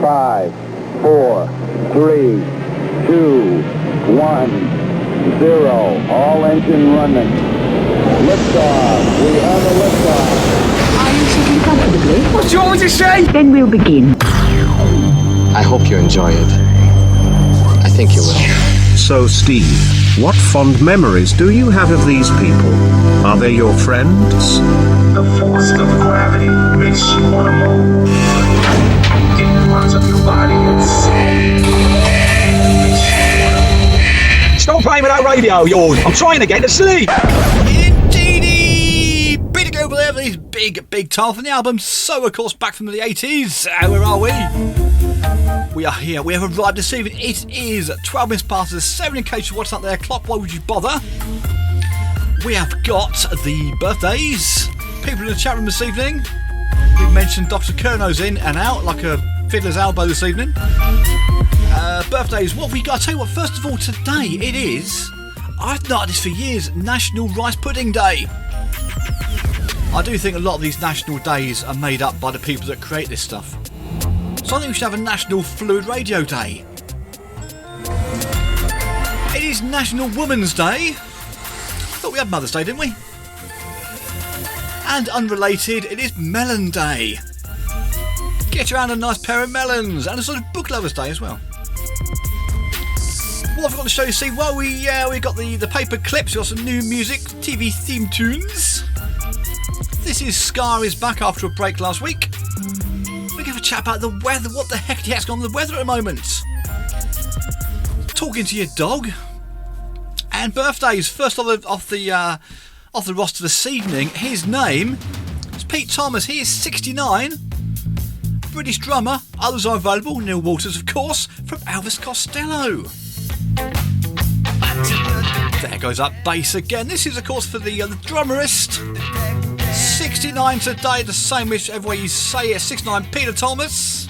5, 4, 3, 2, 1, 0. All engine running. Liftoff. We have a liftoff. Are you sitting comfortably? What do you want me to say? Then we'll begin. I hope you enjoy it. I think you will. So, Steve, what fond memories do you have of these people? Are they your friends? The force of gravity makes you want to move. It runs up your body and Stop playing with that radio of yours. I'm trying to get to sleep. Indeedy! Big to go over there for this big title from the album. So, of course, back from the 80s. Where are we? We are here. We have arrived this evening. It is 12 minutes past the 7 in case you watch that there clock. Why would you bother? We have got the birthdays. People in the chat room this evening. We've mentioned Dr. Kerno's in and out like a fiddler's elbow this evening. Birthdays. What have we got? I'll tell you what, first of all, today it is, I've noticed this for years, National Rice Pudding Day. I do think a lot of these national days are made up by the people that create this stuff. So I think we should have a National Phluid Radio Day. It is National Women's Day. Thought we had Mother's Day, didn't we? And unrelated, it is Melon Day. Get around a nice pair of melons. And a sort of book lovers day as well. What have we got to show you? See, well, we got the paper clips. We got some new music, TV theme tunes. This is Ska is back after a break last week. We're going to have a chat about the weather. What the heck's going on with the weather at the moment? Talking to your dog. And birthdays. First off the roster this evening. His name is Pete Thomas. He is 69. British drummer. Others are available. Neil Waters, of course, from Elvis Costello. There goes that bass again. This is, of course, for the drummerist. 69 today, the same as every way you say it. 69, Peter Thomas.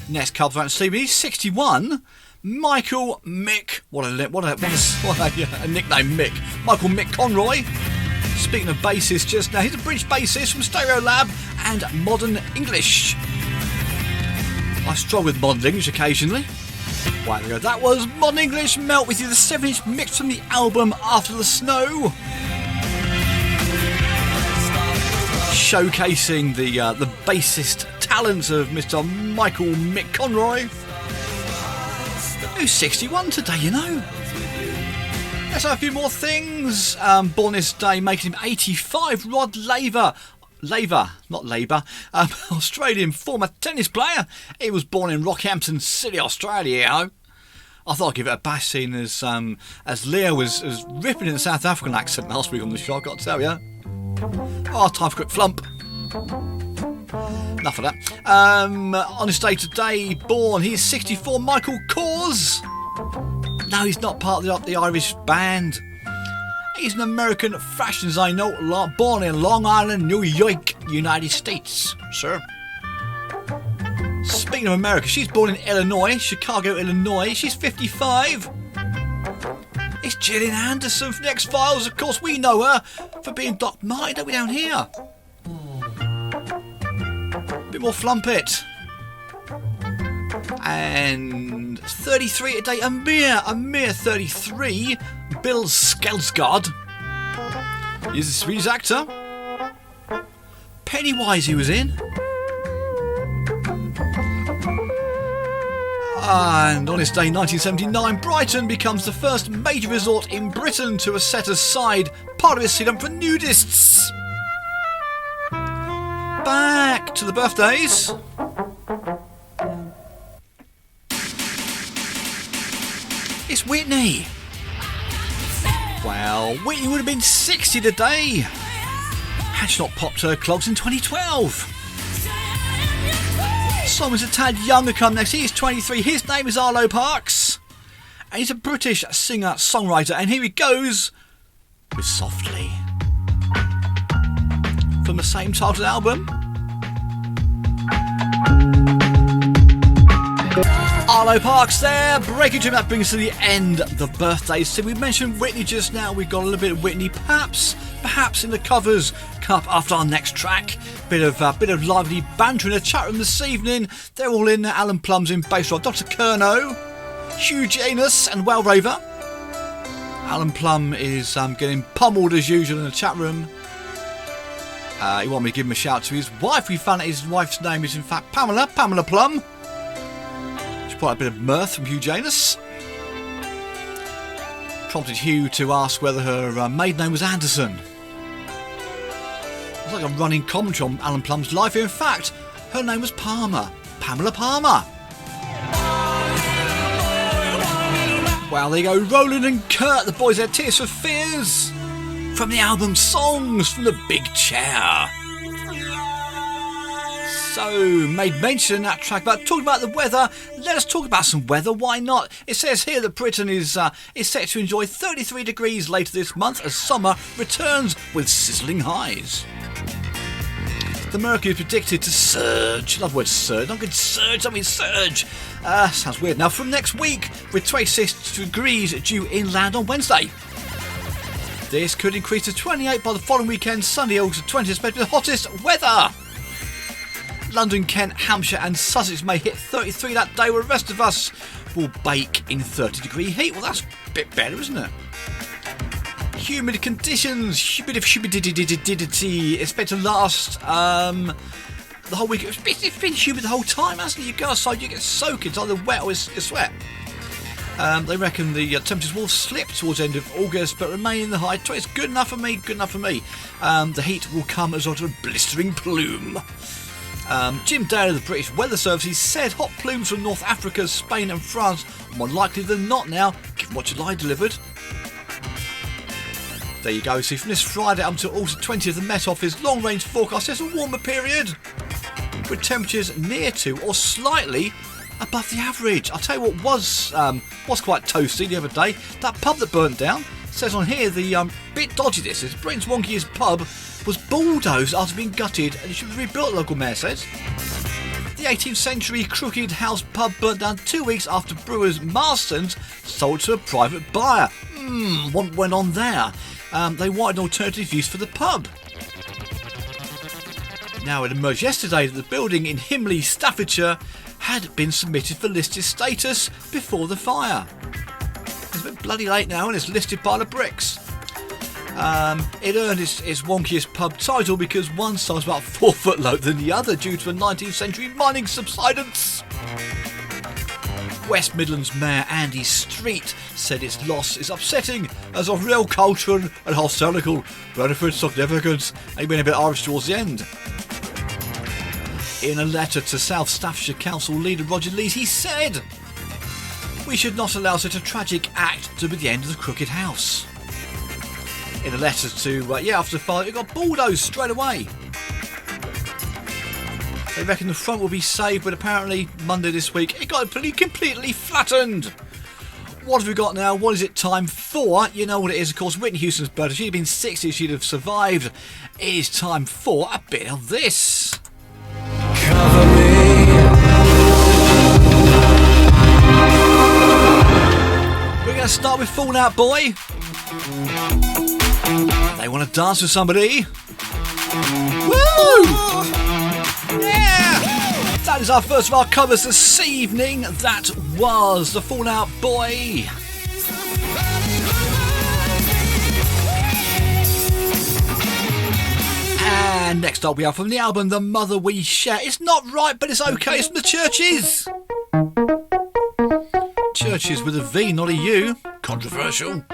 Next couple around Stephen. He's 61. Michael Mick. What a nickname, Mick. Michael Mick Conroy. Speaking of bassists just now, he's a British bassist from Stereo Lab and Modern English. I struggle with Modern English occasionally. Right, there we go. That was Modern English. Melt with you, the 7-inch mix from the album After the Snow. Showcasing the bassist talents of Mr. Michael Mick Conroy, who's 61 today, you know. Let's have a few more things. Born this day, making him 85. Rod Laver, not Labour, Australian former tennis player. He was born in Rockhampton City, Australia. You know. I thought I'd give it a bash, seeing as Leo was ripping in the South African accent last week on the show. I've got to tell you. Oh, time for a quick flump. Enough of that. On his day today, born, he's 64, Michael Kors. No, he's not part of the Irish band. He's an American fashion designer, born in Long Island, New York, United States, sir. Speaking of America, she's born in Illinois, Chicago, Illinois. She's 55. It's Gillian Anderson from the X-Files. Of course, we know her for being Doc Martin, don't we, down here? Bit more flumpet. And 33 today, a mere 33. Bill Skarsgård. He's a Swedish actor. Pennywise he was in. And on this day, 1979, Brighton becomes the first major resort in Britain to set aside part of its asylum for nudists. Back to the birthdays. It's Whitney. Well, Whitney would have been 60 today. Had she not popped her clogs in 2012. Someone's a tad younger come next. He is 23. His name is Arlo Parks. And he's a British singer-songwriter. And here he goes with Softly. From the same titled album. Arlo Parks there, breaking to that brings us to the end of the birthday. So we mentioned Whitney just now, we've got a little bit of Whitney, perhaps in the covers, come up after our next track. Bit of lively banter in the chat room this evening. They're all in there. Alan Plum's in bass rock, Dr. Kerno, Hugh Janus and Well Raver. Alan Plum is getting pummeled as usual in the chat room. He wanted me to give him a shout to his wife. We found out his wife's name is in fact Pamela Plum. Quite a bit of mirth from Hugh Janus. Prompted Hugh to ask whether her maiden name was Anderson. It's like a running commentary on Alan Plum's life. In fact, her name was Palmer. Pamela Palmer. Well, there you go. Roland and Kurt, the boys had Tears for Fears. From the album Songs from the Big Chair. So, made mention in that track about talking about the weather. Let us talk about some weather, why not? It says here that Britain is set to enjoy 33 degrees later this month as summer returns with sizzling highs. The mercury is predicted to surge. I love the word surge. I'm going to surge, I mean surge. Sounds weird. Now, from next week, with 26 degrees due inland on Wednesday. This could increase to 28 by the following weekend, Sunday, August 20th, expected the hottest weather. London, Kent, Hampshire and Sussex may hit 33 that day, where the rest of us will bake in 30-degree heat. Well, that's a bit better, isn't it? Humid conditions, humidity expected to last the whole week. It's been humid the whole time, hasn't it? You go outside, you get soaked. It's either wet or it's sweat. They reckon the temperatures will slip towards the end of August, but remain in the high 20s. It's good enough for me, good enough for me. The heat will come as a sort of blistering plume. Jim Dale of the British Weather Service, he said hot plumes from North Africa, Spain and France are more likely than not now, given what July delivered. There you go. See, from this Friday up until August 20th, the Met Office long-range forecast says a warmer period, with temperatures near to or slightly above the average. I'll tell you what was quite toasty the other day. That pub that burnt down, says on here, the bit dodgy this is, Britain's wonkiest pub was bulldozed after being gutted and it should be rebuilt, the local mayor says. The 18th century Crooked House pub burnt down 2 weeks after brewers Marston's sold to a private buyer. What went on there? They wanted an alternative use for the pub. Now, it emerged yesterday that the building in Himley, Staffordshire had been submitted for listed status before the fire. It's a bit bloody late now and it's listed pile of bricks. It earned its wonkiest pub title because one side's about 4 foot lower than the other due to a 19th century mining subsidence. West Midlands Mayor Andy Street said its loss is upsetting as of real cultural and historical benefits significance. And he went a bit Irish towards the end. In a letter to South Staffordshire Council leader Roger Lees, he said, "We should not allow such a tragic act to be the end of the Crooked House." In a letter to, after the fire, it got bulldozed straight away. They reckon the front will be saved, but apparently Monday this week it got completely flattened. What have we got now? What is it time for? You know what it is, of course, Whitney Houston's birthday. She'd been 60, she'd have survived. It is time for a bit of this. Cover me. We're going to start with Falling Out Boy. They want to dance with somebody. Woo! Yeah! That is our first of our covers this evening. That was the Falling Out Boy. And next up we have from the album The Mother We Share. It's not right, but it's okay. It's from the Churches. Churches with a V, not a U. Controversial.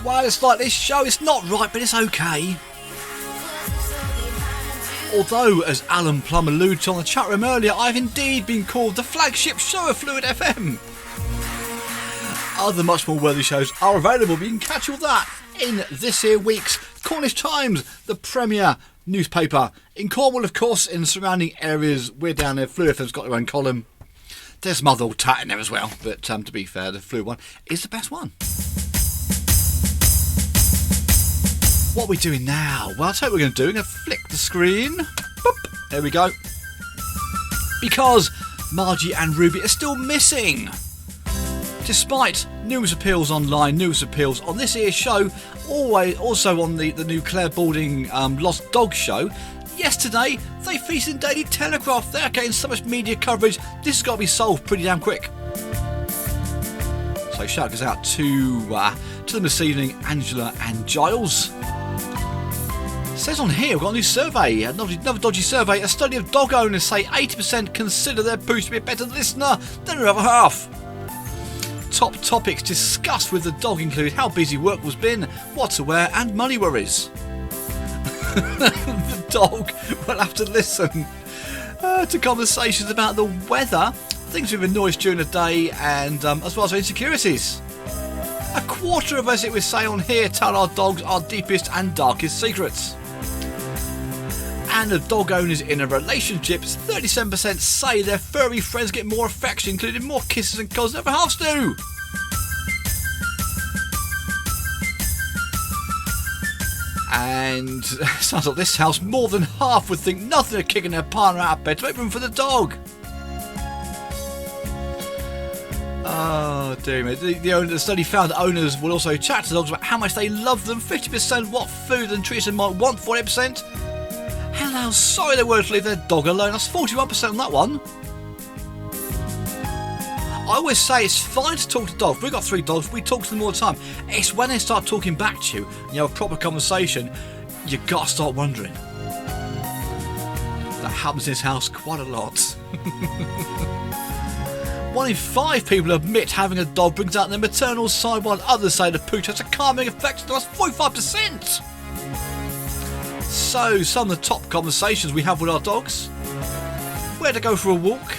Well, it's like this show, it's not right, but it's okay. Although, as Alan Plum alluded to on the chat room earlier, I've indeed been called the flagship show of Phluid FM. Other much more worthy shows are available, but you can catch all that in this here week's Cornish Times, the premier newspaper in Cornwall, of course, in the surrounding areas. We're down there. Phluid FM's got their own column. There's some other old tat in there as well, but to be fair, the Phluid one is the best one. What are we doing now? Well, I'll tell you what we're going to do. We're going to flick the screen. Boop. There we go. Because Margie and Ruby are still missing. Despite numerous appeals online, numerous appeals on this here show, also on the new Claire Balding Lost Dog show, yesterday they featured in Daily Telegraph. They're getting so much media coverage, this has got to be solved pretty damn quick. So shout goes out to them this evening, Angela and Giles. It says on here, we've got a new survey, another dodgy survey. A study of dog owners say 80% consider their pooch to be a better listener than their other half. Top topics discussed with the dog include how busy work has been, what to wear and money worries. The dog will have to listen to conversations about the weather, things with noise during the day, and as well as insecurities. A quarter of us, it would say on here, tell our dogs our deepest and darkest secrets. And the dog owners in a relationship, 37% say their furry friends get more affection, including more kisses and cuddles than their other halves do. And sounds like this house, more than half would think nothing of kicking their partner out of bed to make room for the dog. Oh dear me. The study found that owners will also chat to dogs about how much they love them, 50% what food and treats they might want, 48%. How sorry they were to leave their dog alone, that's 41% on that one. I always say it's fine to talk to dogs. We've got 3 dogs, we talk to them all the time. It's when they start talking back to you, and you have a proper conversation, you got to start wondering. That happens in this house quite a lot. 1 in 5 people admit having a dog brings out their maternal side, while others say the pooch has a calming effect. That's 45%. So, some of the top conversations we have with our dogs. Where to go for a walk?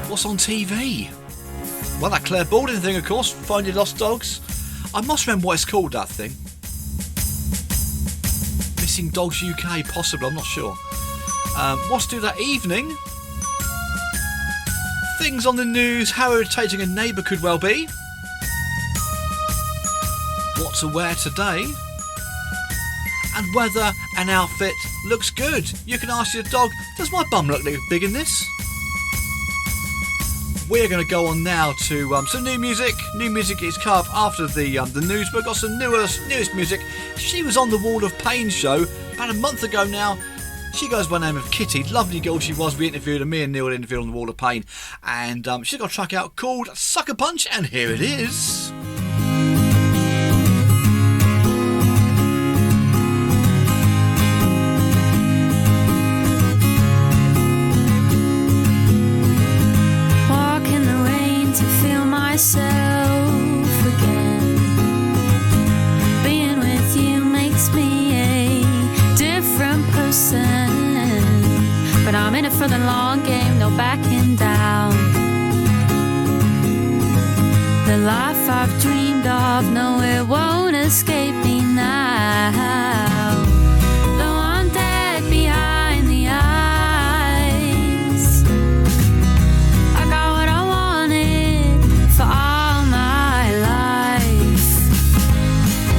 What's on TV? Well, that Claire Balding thing, of course, Find Your Lost Dogs. I must remember what it's called, that thing. Missing Dogs UK, possibly, I'm not sure. What's to do that evening? Things on the news, how irritating a neighbour could well be. What to wear today. And whether an outfit looks good. You can ask your dog, does my bum look big in this? We're going to go on now to some new music. New music is carved after the news, but we've got some newest music. She was on the L.Paine show about a month ago now. She goes by the name of Kitty. Lovely girl she was. We interviewed her, me and Neil interviewed on the L.Paine. And she's got a track out called Sucker Punch, and here it is. Myself again. Being with you makes me a different person, but I'm in it for the long game, no backing down. The life I've dreamed of, no, it won't escape me now. Though I'm dead behind the eyes, I got what I wanted for all my life.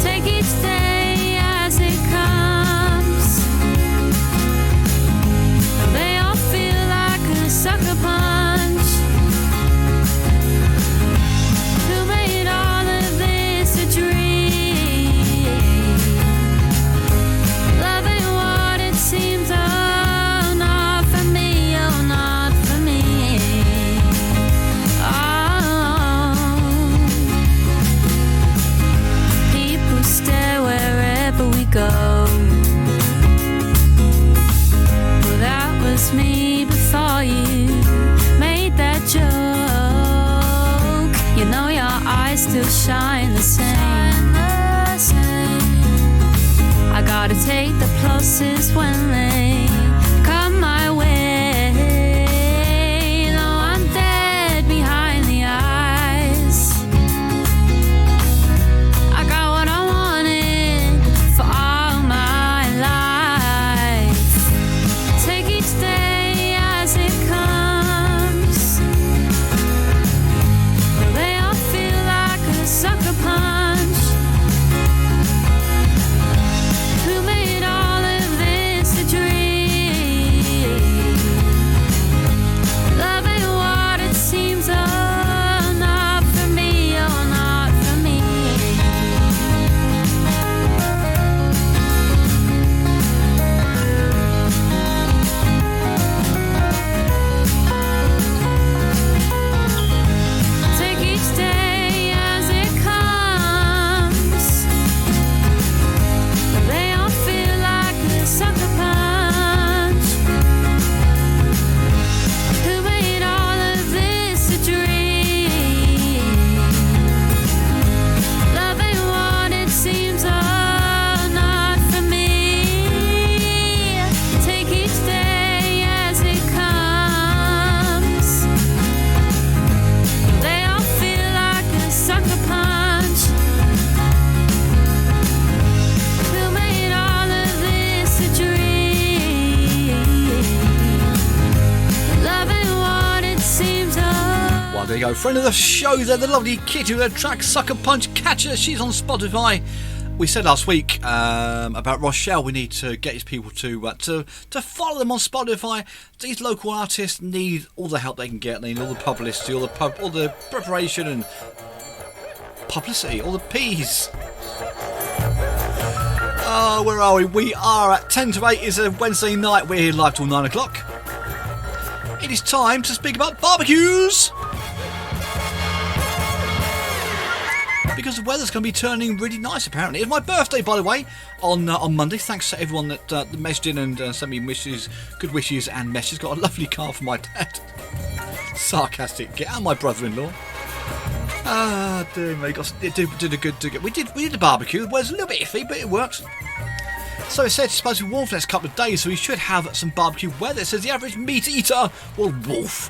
Take each day as it comes. They all feel like a sucker punch. Who made all of this a dream? Love ain't what it seems, oh, not for me, oh, not for me. People stare wherever we go. Well, that was me before you made that joke. You know your eyes still shine the same. I gotta take the pluses when they come my way. Though I'm dead behind the eyes, I got what I wanted for all my life. Take each day as it comes. Well, they all feel like a sucker punch. Who made all of this a dream? you go. Friend of the show there, the lovely Kitty with her track Sucker Punch Catcher. She's on Spotify. We said last week about Rochelle, we need to get these people to follow them on Spotify. These local artists need all the help they can get. They need all the publicity, all the preparation and publicity, all the P's. Oh, where are we? We are at 10 to 8. It's a Wednesday night. We're here live till 9 o'clock. It is time to speak about barbecues. Because the weather's going to be turning really nice, apparently. It's my birthday, by the way, on Monday. Thanks to everyone that messaged in and sent me good wishes and messages. Got a lovely card from my dad. Sarcastic. Get out, my brother-in-law. Ah, dear me. Did a good. We did a barbecue. The weather's a little bit iffy, but it worked. So it said it's supposed to be warm for the next couple of days, so we should have some barbecue weather. It says the average meat eater will wolf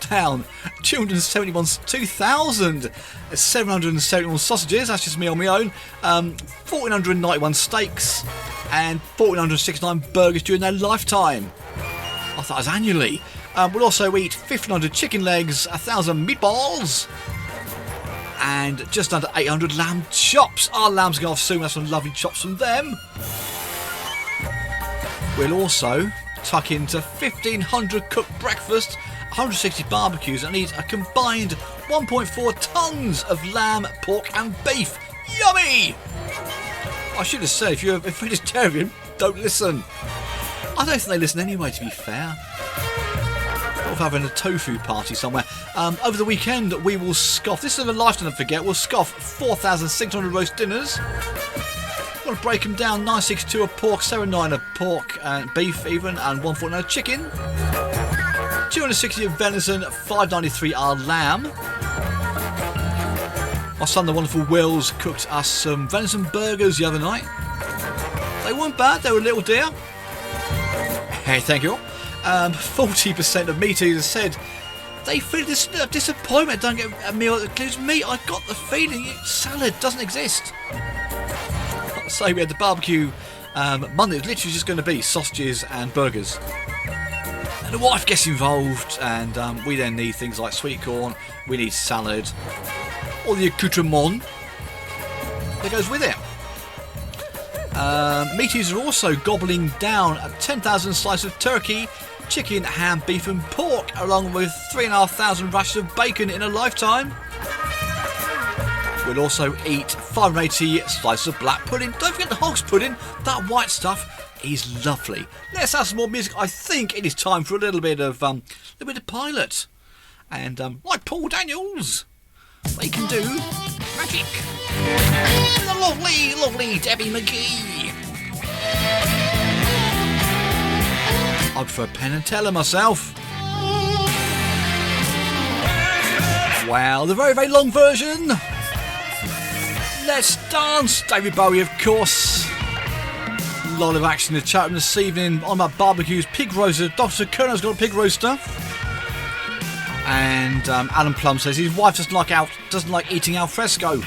down 271 771 sausages. That's just me on my own. 1,491 steaks and 1,469 burgers during their lifetime. I thought it was annually. We'll also eat 1,500 chicken legs, 1,000 meatballs, and just under 800 lamb chops. Our lambs go off soon. That's some lovely chops from them. We'll also tuck into 1,500 cooked breakfast, 160 barbecues, and eat a combined 1.4 tons of lamb, pork, and beef. Yummy! I should have said, if you're a vegetarian, don't listen. I don't think they listen anyway, to be fair. Of having a tofu party somewhere. Over the weekend, we will scoff. This is a lifetime to forget. We'll scoff 4,600 roast dinners. We'll break them down. 962 of pork, 79 of pork and beef even, and 149 of chicken. 260 of venison, 593 are lamb. My son, the wonderful Wills, cooked us some venison burgers the other night. They weren't bad. They were little dear. Hey, thank you. 40% of meat eaters said they feel this disappointment. Don't get a meal that includes meat. I got the feeling salad doesn't exist. So we had the barbecue Monday. It was literally just going to be sausages and burgers. And the wife gets involved, and we then need things like sweet corn. We need salad, all the accoutrement that goes with it. Meat eaters are also gobbling down 10,000 slices of turkey, chicken, ham, beef and pork, along with 3,500 rashers of bacon in a lifetime. We'll also eat 580 slices of black pudding. Don't forget the hog's pudding. That white stuff is lovely. Let's have some more music. I think it is time for a little bit of Pilot. And like Paul Daniels, they can do magic. And the lovely Debbie McGee. I prefer Penn and Teller myself. Wow, the very, very long version. Let's dance. David Bowie, of course. A lot of action in the chat room this evening on my barbecues. Pig roaster. Dr. Kerner's got a pig roaster. And Alan Plum says his wife doesn't like eating al fresco.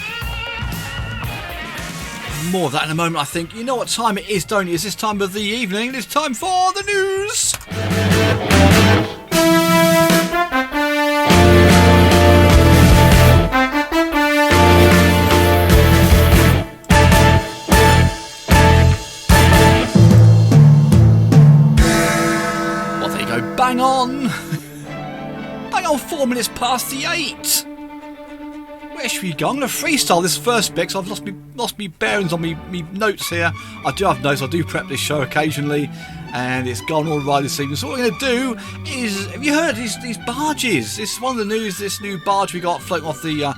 More of that in a moment, I think. You know what time it is, don't you? It's this time of the evening. It's time for the news. Well, there you go. Bang on. Bang on 4 minutes past the 8. Where should we go? I'm going to freestyle this first bit because I've lost me bearings on me notes here. I do have notes. I do prep this show occasionally, and it's gone all right this evening. So what we're going to do is, have you heard these barges? This is one of the news. This new barge we got floating off the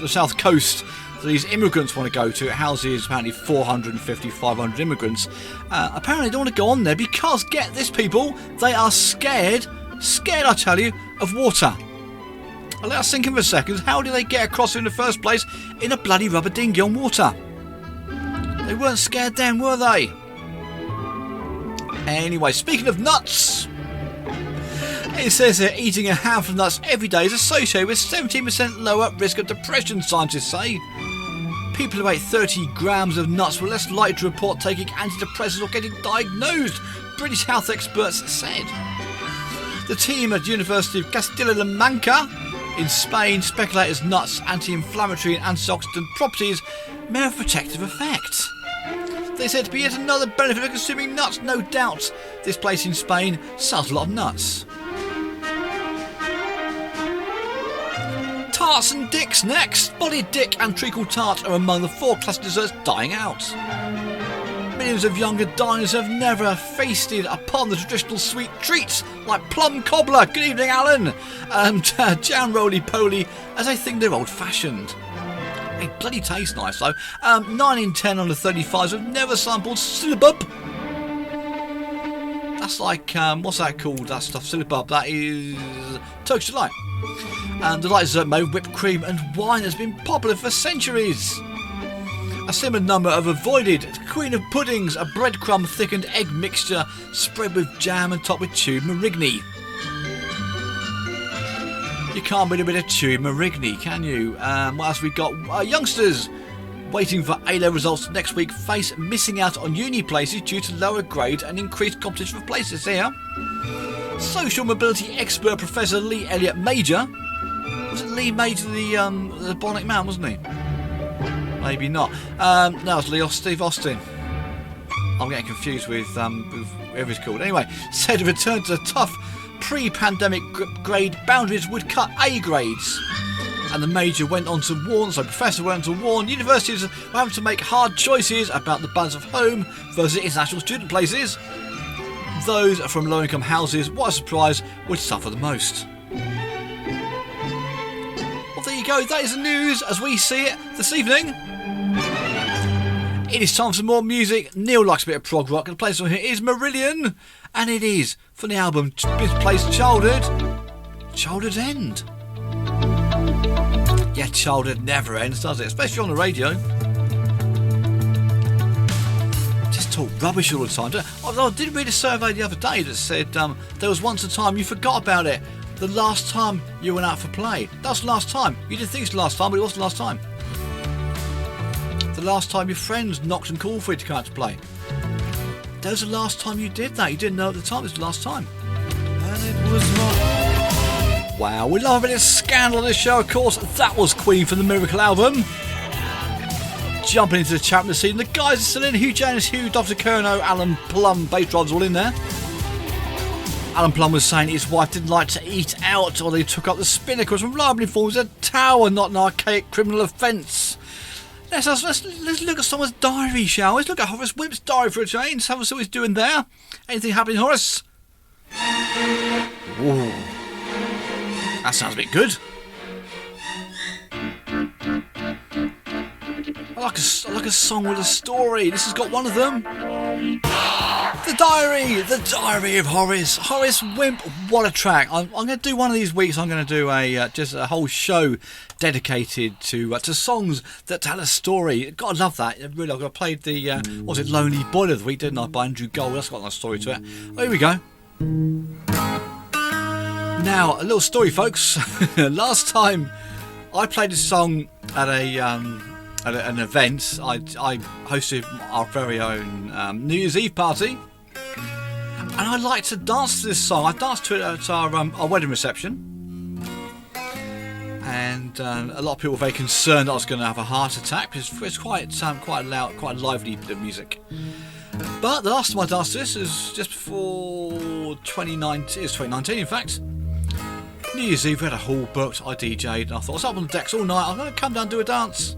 south coast. So these immigrants want to go to. It houses apparently 450, 500 immigrants. Apparently they don't want to go on there because, get this, people, they are scared, I tell you, of water. I'll let us sink in for a second. How did they get across in the first place in a bloody rubber dinghy on water? They weren't scared then, were they? Anyway, speaking of nuts, it says here eating a handful of nuts every day is associated with 17% lower risk of depression, scientists say. People who ate 30 grams of nuts were less likely to report taking antidepressants or getting diagnosed, British health experts said. The team at the University of Castilla-La Mancha In Spain, speculators' nuts' anti-inflammatory and antioxidant properties may have a protective effect. They said to be yet another benefit of consuming nuts. No doubt this place in Spain sells a lot of nuts. Tarts and dicks next. Bollied dick and treacle tart are among the 4 classic desserts dying out. Millions of younger diners have never feasted upon the traditional sweet treats like plum cobbler, good evening Alan, and jam roly-poly, as they think they're old-fashioned. They bloody taste nice though. 9 in 10 under 35s have never sampled syllabub. That's like, what's that called, that stuff, syllabub? That is Turkish Delight. And the light dessert made with whipped cream and wine has been popular for centuries. A similar number have avoided Queen of Puddings, a breadcrumb thickened egg mixture spread with jam and topped with chewed Marigny. You can't beat a bit of chewed Marigny, can you? What else we got? Youngsters waiting for A-level results next week face missing out on uni places due to lower grades and increased competition for places here. Social mobility expert Professor Lee Elliott Major. Was it Lee Major, the Bionic Man, wasn't he? Maybe not. No, it was Steve Austin. I'm getting confused with whoever he's called. Anyway, said a return to tough pre-pandemic grade boundaries would cut A grades. And the Major went on to warn, so Professor went on to warn universities are having to make hard choices about the balance of home versus international student places. Those from low-income houses, what a surprise, would suffer the most. Well, there you go. That is the news as we see it this evening. It is time for some more music. Neil likes a bit of prog rock, and the place on here is Marillion, and it is from the album Misplaced Childhood's End. Yeah, childhood never ends, does it? Especially on the radio. Just talk rubbish all the time. I did read a survey the other day that said there was once a time you forgot about it. The last time you went out for play. That's the last time. You didn't think it's the last time, but it was the last time. The last time your friends knocked and called for you to come out to play. That was the last time you did that. You didn't know at the time it was the last time. And it was not. Wow, we love a bit of scandal on this show, of course. That was Queen from the Miracle album. Jumping into the chat room this evening. The guys are still in. Hugh Janis, Hugh, Dr. Kerno, Alan Plum, bass drives all in there. Alan Plum was saying his wife didn't like to eat out, or they took up the spinner because from reliably informed it was a tower, not an archaic criminal offence. Let's look at someone's diary, shall we? Let's look at Horace Wimp's diary for a change. Have a see what he's doing there. Anything happening, Horace? Ooh. That sounds a bit good. I like a song with a story. This has got one of them. The Diary of Horace. Horace Wimp, what a track. I'm going to do one of these weeks. I'm going to do just a whole show dedicated to songs that tell a story. God, I love that. Really, I played the Lonely Boiler of the Week, didn't I, by Andrew Gold. That's got a nice story to it. Oh, here we go. Now, a little story, folks. Last time I played this song at an event, I hosted our very own New Year's Eve party, and I like to dance to this song. I danced to it at our wedding reception, and a lot of people were very concerned that I was going to have a heart attack because it's quite loud, quite lively bit of music. But the last time I danced to this was just before 2019. It was 2019, in fact. New Year's Eve, we had a hall booked. I DJ'd, and I thought I was up on the decks all night. I'm going to come down and do a dance.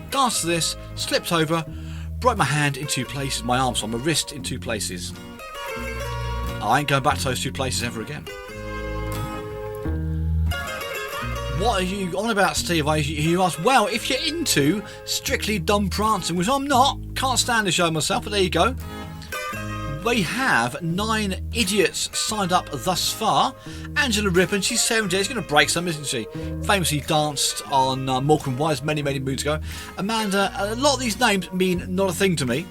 Danced to this, slipped over, broke my hand in 2 places, my arm, so my wrist in 2 places. I ain't going back to those 2 places ever again. What are you on about, Steve? You ask. Well, if you're into strictly dumb prancing, which I'm not, can't stand the show myself, but there you go. We have 9 idiots signed up thus far. Angela Rippon, she's 70, she's going to break some, isn't she? Famously danced on Morecambe Wise many moons ago. Amanda, a lot of these names mean not a thing to me.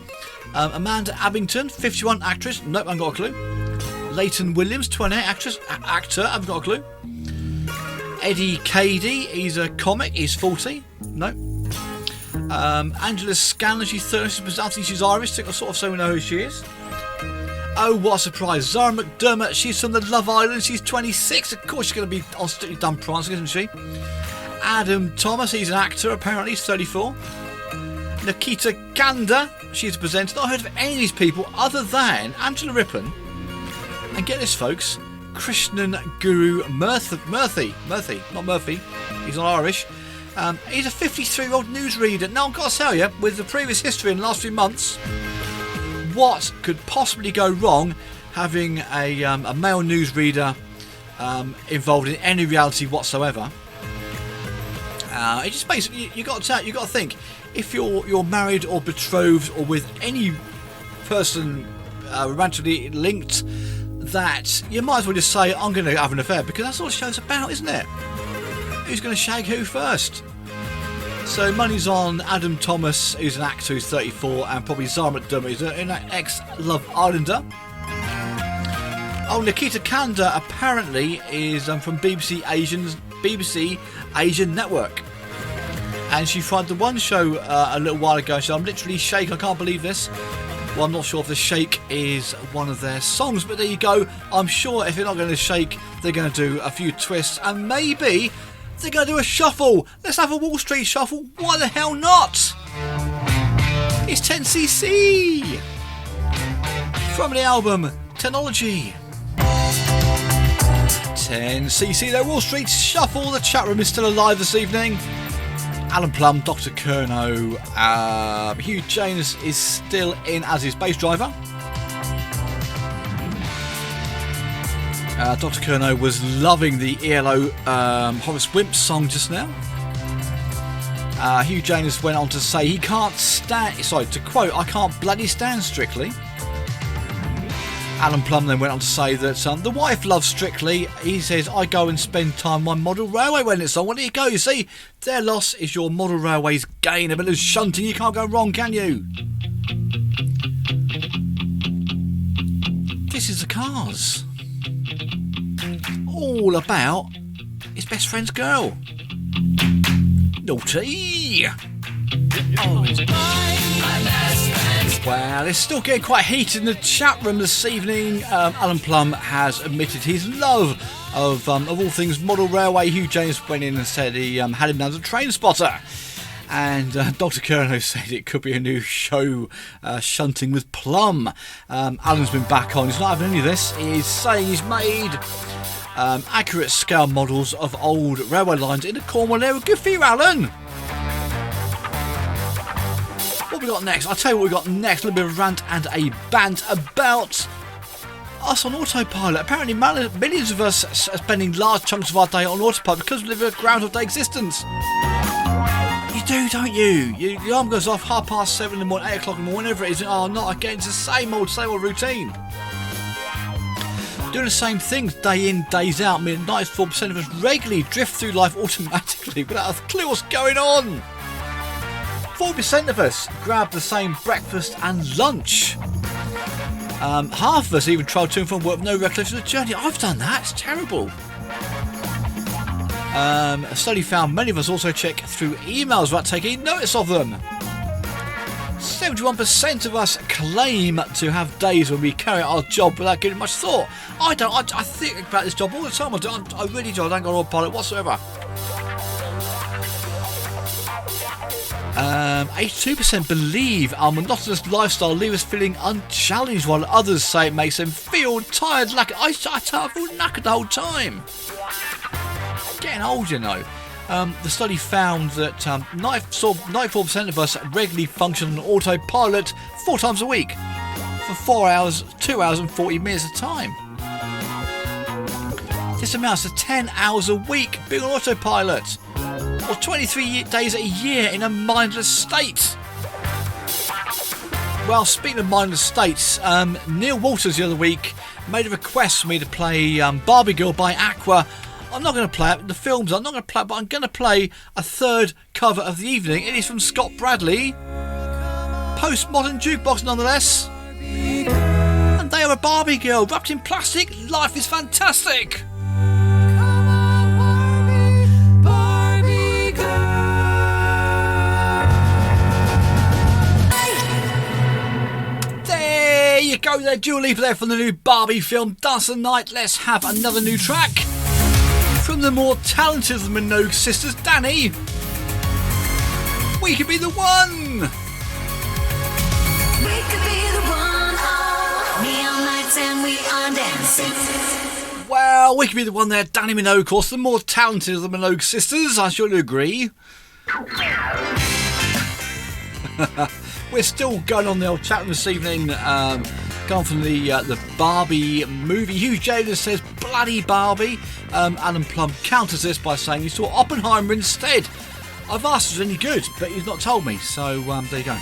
Amanda Abington, 51, actress, nope, I haven't got a clue. Leighton Williams, 28, actor, I haven't got a clue. Eddie Cady, he's a comic, he's 40, nope. Angela Scanlon, she's 30, I think she's Irish, I sort of so we know who she is. Oh, what a surprise. Zara McDermott, she's from the Love Island. She's 26. Of course she's going to be on Strictly Done Prancing, isn't she? Adam Thomas, he's an actor, apparently. He's 34. Nikita Kanda, she's a presenter. Not heard of any of these people other than Angela Rippon. And get this, folks, Krishnan Guru Murthy, not Murphy. He's not Irish. He's a 53-year-old newsreader. Now, I've got to tell you, with the previous history in the last few months, what could possibly go wrong having a male newsreader involved in any reality whatsoever? It just basically you got to think, if you're married or betrothed or with any person romantically linked, that you might as well just say, I'm going to have an affair, because that's what the show's about, isn't it? Who's going to shag who first? So money's on Adam Thomas, who's an actor who's 34, and probably Zara McDermott, who's an ex-Love Islander. Oh, Nikita Kanda apparently is from BBC Asian Network. And she tried the one show a little while ago. So I'm literally shaking. I can't believe this. Well, I'm not sure if the shake is one of their songs, but there you go. I'm sure if they're not going to shake, they're going to do a few twists, and maybe they're going to do a shuffle. Let's have a Wall Street shuffle. Why the hell not? It's 10cc from the album Technology. 10cc, their Wall Street shuffle. The chat room is still alive this evening. Alan Plum, Dr. Kerno, Hugh James is still in as his bass driver. Dr. Kerno was loving the ELO Horace Wimp song just now. Hugh James went on to say he can't stand, to quote, I can't bloody stand Strictly. Alan Plum then went on to say that the wife loves Strictly. He says, I go and spend time on Model Railway when it's on. Well, there you go. You see, their loss is your Model Railway's gain. A bit of shunting, you can't go wrong, can you? This is the Cars. All about his best friend's girl. Naughty. Well, it's still getting quite heated in the chat room this evening. Alan Plum has admitted his love of all things Model Railway. Hugh James went in and said he had him down as a train spotter. And Dr. Kerno said it could be a new show, Shunting with Plum. Alan's been back on. He's not having any of this. He's saying he's made accurate scale models of old railway lines in the Cornwall area. Good for you, Alan. What we got next? I'll tell you what we got next. A little bit of rant and a bant about us on autopilot. Apparently millions of us are spending large chunks of our day on autopilot because we live a Groundhog Day existence. You do, don't you? Your alarm goes off 7:30 in the morning, 8 o'clock in the morning, whenever it is. Oh, not again. It's the same old routine. Doing the same things day in, days out. I mean, 94% of us regularly drift through life automatically without a clue what's going on. 40% of us grab the same breakfast and lunch. Half of us even travel to and from work with no recollection of the journey. I've done that. It's terrible. A study found many of us also check through emails without taking notice of them. 71% of us claim to have days when we carry out our job without giving much thought. I don't. I think about this job all the time. I really do. I don't go on autopilot whatsoever. 82% believe our monotonous lifestyle leaves us feeling unchallenged, while others say it makes them feel tired. I feel knackered the whole time. Getting old, you know. The study found that 94% of us regularly function on autopilot 4 times a week for 4 hours, 2 hours and 40 minutes at a time. This amounts to 10 hours a week being on autopilot, or 23 days a year in a mindless state. Well, speaking of mindless states, Neil Walters the other week made a request for me to play Barbie Girl by Aqua. I'm not going to play it, the films, I'm not going to play it, but I'm going to play a third cover of the evening. It is from Scott Bradley. Postmodern jukebox nonetheless. And they are a Barbie girl wrapped in plastic. Life is fantastic. There you go there, Dua Lipa there from the new Barbie film Dance the Night. Let's have another new track from the more talented of the Minogue sisters, Danny. We Could Be the One. We could be the one, neon lights and we are dancing. Well, We Could Be the One there, Danny Minogue, of course, the more talented of the Minogue sisters, I surely agree. We're still going on the old chat room this evening, going from the Barbie movie. Hugh Jaden says, bloody Barbie. Alan Plum counters this by saying he saw Oppenheimer instead. I've asked if it's any good, but he's not told me, so there you go.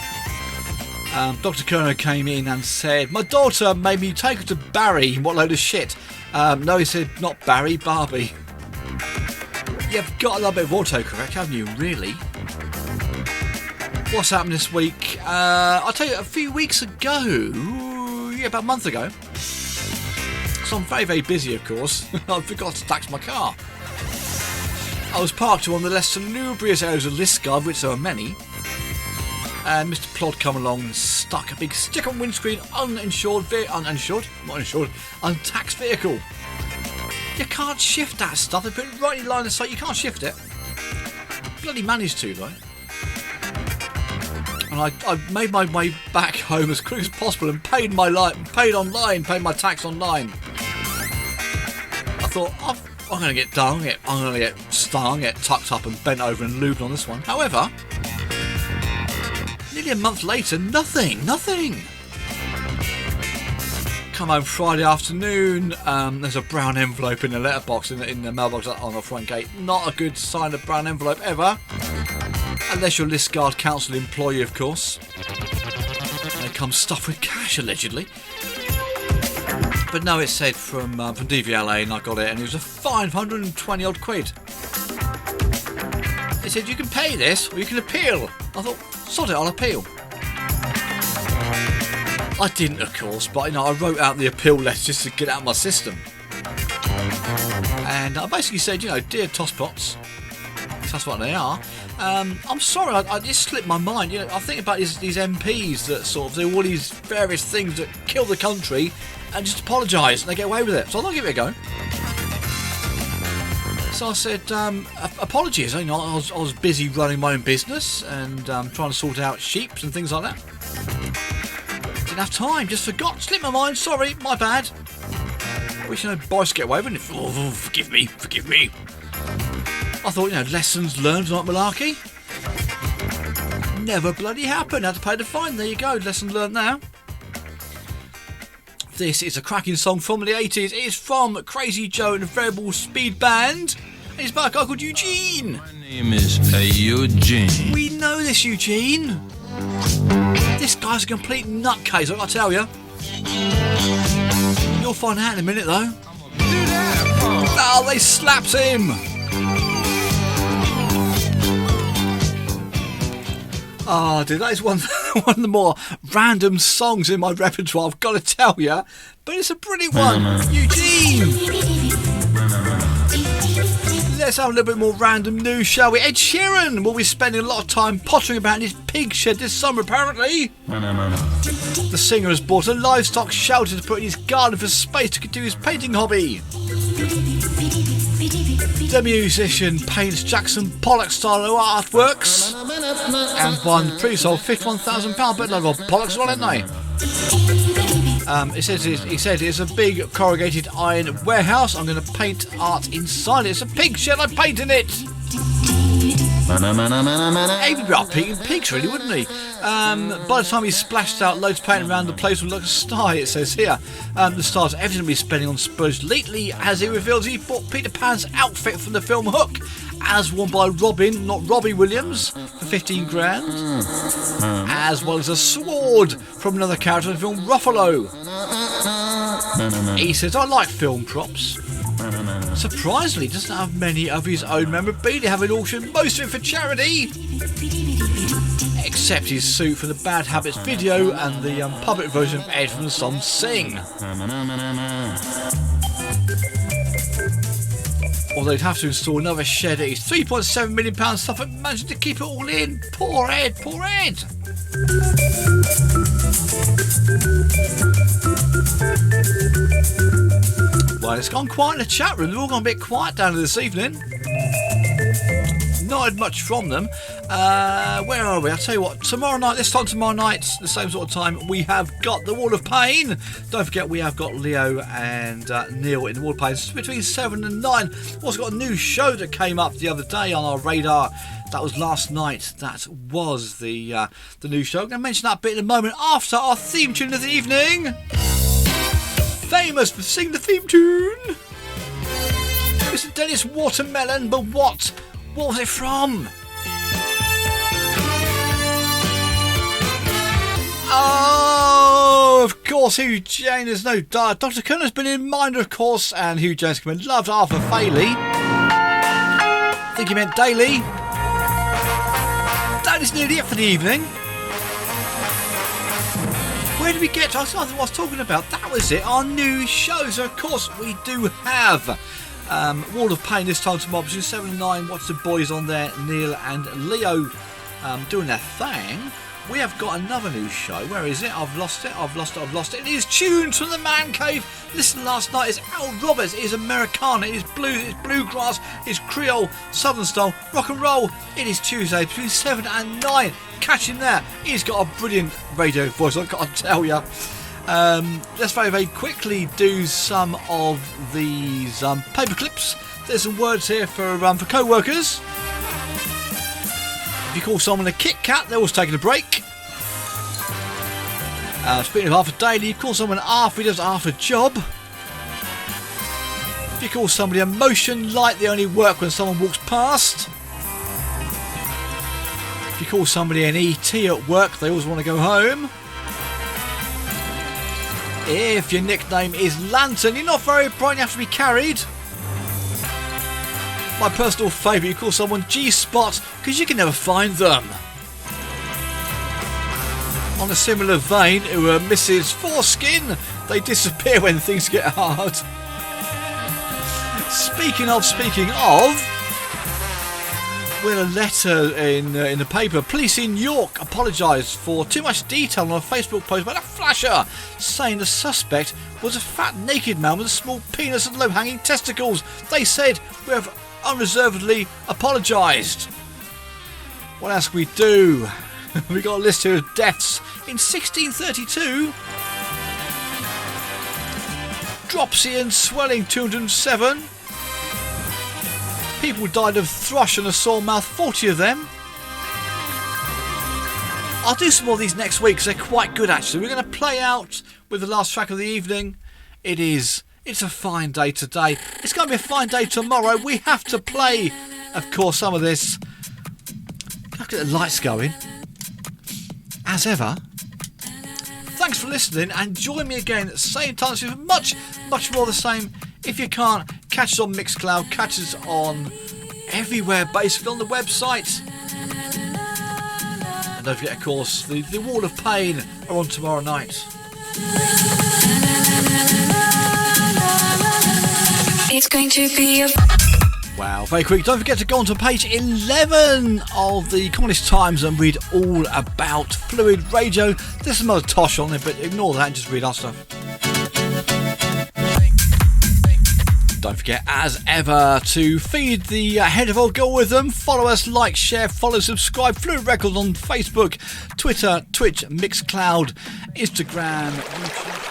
Dr. Kerner came in and said, my daughter made me take her to Barry. What load of shit. No, he said, not Barry, Barbie. You've got a little bit of autocorrect, haven't you, really? What's happened this week? I'll tell you, a few weeks ago, about a month ago, so I'm very, very busy, of course, I forgot to tax my car. I was parked in one of the less salubrious areas of Is Ska, which there are many, and Mr. Plod come along and stuck a big stick on windscreen, untaxed vehicle. You can't shift that stuff, they put it right in line of sight, you can't shift it. Bloody managed to, though. And I made my way back home as quick as possible and paid my tax online. I thought, I'm going to get done, I'm going to get stung, get tucked up and bent over and lubed on this one. However, nearly a month later, nothing. Come home Friday afternoon, there's a brown envelope in the letterbox, in the mailbox on the front gate. Not a good sign of brown envelope ever. Unless you're a Listgard Council employee, of course. And it comes stuffed with cash, allegedly. But no, it said from DVLA, and I got it, and it was a fine, 120 odd quid. It said, you can pay this, or you can appeal. I thought, sod it, I'll appeal. I didn't, of course, but I wrote out the appeal letter just to get out of my system. And I basically said, dear Tosspots, that's what they are. I'm sorry, I just slipped my mind. I think about these MPs that sort of do all these various things that kill the country and just apologise and they get away with it. So I'll give it a go. So I said, apologies. I was busy running my own business and trying to sort out sheeps and things like that. Didn't have time, just forgot, slipped my mind. Sorry, my bad. Wish boys get away with it. Oh, forgive me. I thought, lessons learned, not malarkey. Never bloody happened. Had to pay the fine. There you go. Lesson learned now. This is a cracking song from the 80s. It's from Crazy Joe and the Variable Speed Band. And it's by a guy called Eugene. My name is Eugene. We know this Eugene. This guy's a complete nutcase, I tell you. You'll find out in a minute, though. Oh, they slapped him. Oh, dude, that is one of the more random songs in my repertoire, I've got to tell you. But it's a brilliant one. Eugene! Let's have a little bit more random news, shall we? Ed Sheeran will be spending a lot of time pottering about in his pig shed this summer, apparently. The singer has bought a livestock shelter to put in his garden for space to do his painting hobby. The musician paints Jackson Pollock style artworks and won pre-sold £51,000, but no, Pollock's on, haven't they? He said it's a big corrugated iron warehouse. I'm going to paint art inside it. It's a pig shed, I'm painting it. He'd be out painting pigs, really, wouldn't he? By the time he splashed out loads of paint around the place would look a star, it says here. The star's evidently spending on Spurs lately, as he reveals he bought Peter Pan's outfit from the film Hook, as worn by Robin, not Robbie Williams, for 15 grand, as well as a sword from another character in the film Ruffalo. He says, I like film props. Surprisingly, he doesn't have many of his own memorabilia, having auctioned most of it for charity, except his suit from the Bad Habits video and the public version of Ed from the song Sing. Although he'd have to install another shed at his £3.7 million stuff and managed to keep it all in. Poor Ed, poor Ed. Well, it's gone quiet in the chat room. They've all gone a bit quiet down this evening. Not had much from them. Where are we? I'll tell you what, tomorrow night, this time tomorrow night, the same sort of time, we have got the Wall of Pain. Don't forget, we have got Leo and Neil in the Wall of Pain. It's between 7 and 9. We've also got a new show that came up the other day on our radar. That was last night. That was the new show. I'm going to mention that bit in a moment after our theme tune of the evening. Famous for singing the theme tune, Mr. Dennis Watermelon, but what was it from? Oh, of course, Hugh James, there's no doubt. Dr. Cullen has been in mind, of course, and Hugh James came in. Loved Arthur Faley. I think he meant Daly. That is nearly it for the evening. Where did we get to? I was talking about. That was it. Our new shows. Of course, we do have Wall of Pain this time tomorrow between 7 and 9. Watch the boys on there, Neil and Leo, doing their thing. We have got another new show. Where is it? I've lost it. It is Tunes from the Man Cave. Listen, last night is Al Roberts. It is Americana. It is blues. It's bluegrass. It's Creole, Southern style, rock and roll. It is Tuesday between 7 and 9. Catch him there. He's got a brilliant radio voice, I've got to tell you. Let's very, very quickly do some of these paper clips. There's some words here for co-workers. If you call someone a Kit Kat, they're always taking a break. Speaking of half a daily, you call someone half, he does half a job. If you call somebody a motion light, they only work when someone walks past. If you call somebody an ET at work, they always want to go home. If your nickname is Lantern, you're not very bright, you have to be carried. My personal favourite, you call someone G-Spot because you can never find them. On a similar vein to Mrs. Foreskin, they disappear when things get hard. Speaking of, we had a letter in the paper. Police in York apologised for too much detail on a Facebook post about a flasher, saying the suspect was a fat naked man with a small penis and low-hanging testicles. They said, we have unreservedly apologised. What else can we do? We got a list here of deaths in 1632. Dropsy and swelling, 207. People died of thrush and a sore mouth, 40 of them. I'll do some more of these next week because they're quite good actually. We're going to play out with the last track of the evening. It's a fine day today. It's going to be a fine day tomorrow. We have to play, of course, some of this. Look at the lights going. As ever. Thanks for listening and join me again at the same time. So much more the same. If you can't, catch us on Mixcloud, catch us on everywhere, basically on the website. And don't forget, of course, the Wall of Pain are on tomorrow night. It's going to be a... Wow, very quick. Don't forget to go on to page 11 of the Communist Times and read all about Phluid Radio. There's some other tosh on there, but ignore that and just read our stuff. Don't forget, as ever, to feed the head of algorithm. Follow us, like, share, follow, subscribe. Phluid Records on Facebook, Twitter, Twitch, Mixcloud, Instagram, YouTube.